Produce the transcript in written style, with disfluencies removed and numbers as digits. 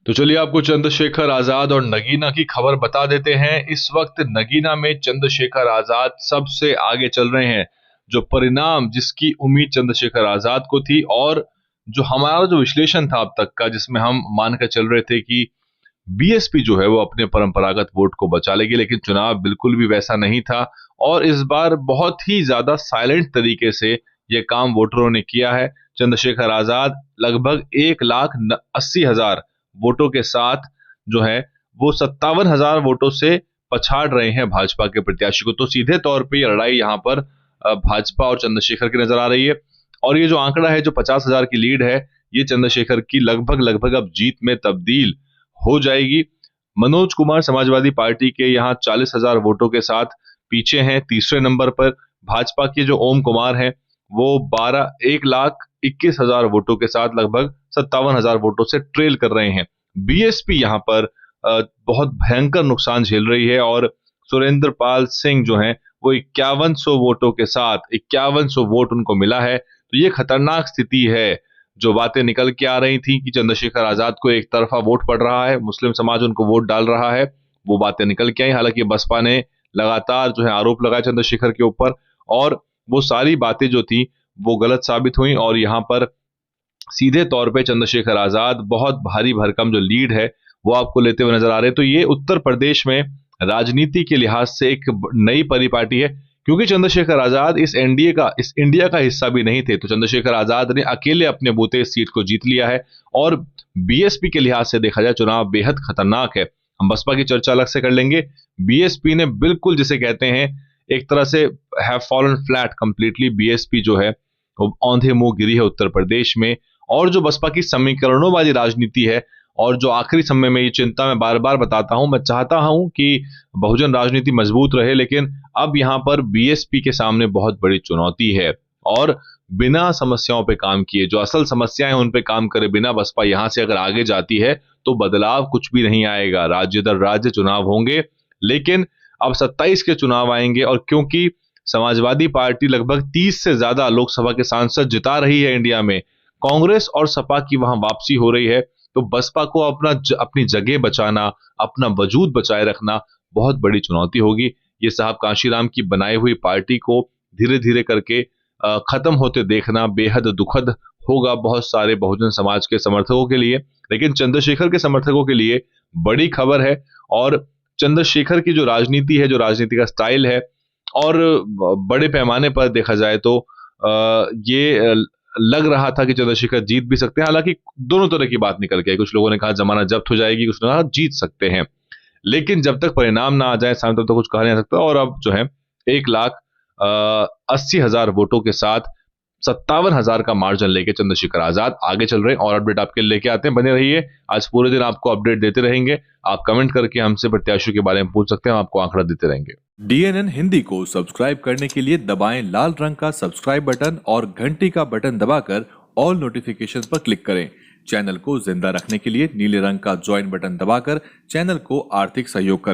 तो चलिए आपको चंद्रशेखर आजाद और नगीना की खबर बता देते हैं। इस वक्त नगीना में चंद्रशेखर आजाद सबसे आगे चल रहे हैं। जो परिणाम जिसकी उम्मीद चंद्रशेखर आजाद को थी और जो हमारा जो विश्लेषण था अब तक का, जिसमें हम मानकर चल रहे थे कि बीएसपी जो है वो अपने परंपरागत वोट को बचा लेगी, लेकिन चुनाव बिल्कुल भी वैसा नहीं था। और इस बार बहुत ही ज्यादा साइलेंट तरीके से ये काम वोटरों ने किया है। चंद्रशेखर आजाद लगभग 1,80,000 वोटों के साथ जो है वो 57,000 वोटों से पछाड़ रहे हैं भाजपा के प्रत्याशी को। तो सीधे तौर पे ये लड़ाई यहाँ पर भाजपा और चंद्रशेखर की नजर आ रही है। और ये जो आंकड़ा है, जो 50,000 की लीड है, ये चंद्रशेखर की लगभग लगभग अब जीत में तब्दील हो जाएगी। मनोज कुमार समाजवादी पार्टी के यहाँ 40,000 वोटों के साथ पीछे हैं। तीसरे नंबर पर भाजपा के जो ओम कुमार हैं वो 1,21,000 वोटों के साथ लगभग 57,000 वोटों से ट्रेल कर रहे हैं। बीएसपी यहाँ पर बहुत भयंकर नुकसान झेल रही है और सुरेंद्र पाल सिंह जो हैं वो 5100 वोटों के साथ 5100 वोट उनको मिला है। तो ये खतरनाक स्थिति है। जो बातें निकल के आ रही थी कि चंद्रशेखर आजाद को एक तरफा वोट पड़ रहा है, मुस्लिम समाज उनको वोट डाल रहा है, वो बातें निकल के आई। हालांकि बसपा ने लगातार जो है आरोप लगाया चंद्रशेखर के ऊपर, और वो सारी बातें जो थी वो गलत साबित हुई। और यहाँ पर सीधे तौर पे चंद्रशेखर आजाद बहुत भारी भरकम जो लीड है वो आपको लेते हुए नजर आ रहे हैं। तो ये उत्तर प्रदेश में राजनीति के लिहाज से एक नई परिपाटी है, क्योंकि चंद्रशेखर आजाद इस इंडिया का हिस्सा भी नहीं थे। तो चंद्रशेखर आजाद ने अकेले अपने बूते इस सीट को जीत लिया है। और बीएसपी के लिहाज से देखा जाए चुनाव बेहद खतरनाक है। हम बसपा की चर्चा अलग से कर लेंगे। बीएसपी ने बिल्कुल जिसे कहते हैं एक तरह से have fallen flat completely. BSP जो है वो औंधे मुंह गिरी है उत्तर प्रदेश में। और जो बसपा की समीकरणोंबाजी राजनीति है, और जो आखिरी समय में ये चिंता मैं बार बार बताता हूं, मैं चाहता हूं कि बहुजन राजनीति मजबूत रहे, लेकिन अब यहां पर बीएसपी के सामने बहुत बड़ी चुनौती है। और बिना समस्याओं पे काम किए, जो असल समस्याएं हैं उन पे काम करे बिना बसपा यहां से अगर आगे जाती है तो बदलाव कुछ भी नहीं आएगा। राज्य दर राज्य चुनाव होंगे, लेकिन अब 27 के चुनाव आएंगे। और क्योंकि समाजवादी पार्टी लगभग 30 से ज्यादा लोकसभा के सांसद जिता रही है इंडिया में, कांग्रेस और सपा की वहां वापसी हो रही है, तो बसपा को अपनी जगह बचाना, अपना वजूद बचाए रखना बहुत बड़ी चुनौती होगी। ये साहब कांशीराम की बनाई हुई पार्टी को धीरे धीरे करके खत्म होते देखना बेहद दुखद होगा बहुत सारे बहुजन समाज के समर्थकों के लिए। लेकिन चंद्रशेखर के समर्थकों के लिए बड़ी खबर है। और चंद्रशेखर की जो राजनीति है, जो राजनीति का स्टाइल है, और बड़े पैमाने पर देखा जाए तो ये लग रहा था कि चंद्रशेखर जीत भी सकते हैं। हालांकि दोनों तरह की बात निकल के आई। कुछ लोगों ने कहा जमाना जब्त हो जाएगी, कुछ लोगों ने कहा जीत सकते हैं। लेकिन जब तक परिणाम ना आ जाए सामने तब तक कुछ कहा नहीं जा सकता। और अब जो है 1,80,000 वोटों के साथ 57,000 का मार्जिन लेके चंद्रशेखर आजाद आगे चल रहे हैं। और अपडेट आपके लेके आते हैं, बने रहिए। आज पूरे दिन आपको अपडेट देते रहेंगे। आप कमेंट करके हमसे प्रत्याशियों के बारे में पूछ सकते हैं, हम आपको आंकड़ा देते रहेंगे। DNN हिंदी को सब्सक्राइब करने के लिए दबाएं लाल रंग का सब्सक्राइब बटन और घंटी का बटन दबाकर ऑल नोटिफिकेशन पर क्लिक करें। चैनल को जिंदा रखने के लिए नीले रंग का ज्वाइन बटन दबाकर चैनल को आर्थिक सहयोग करें।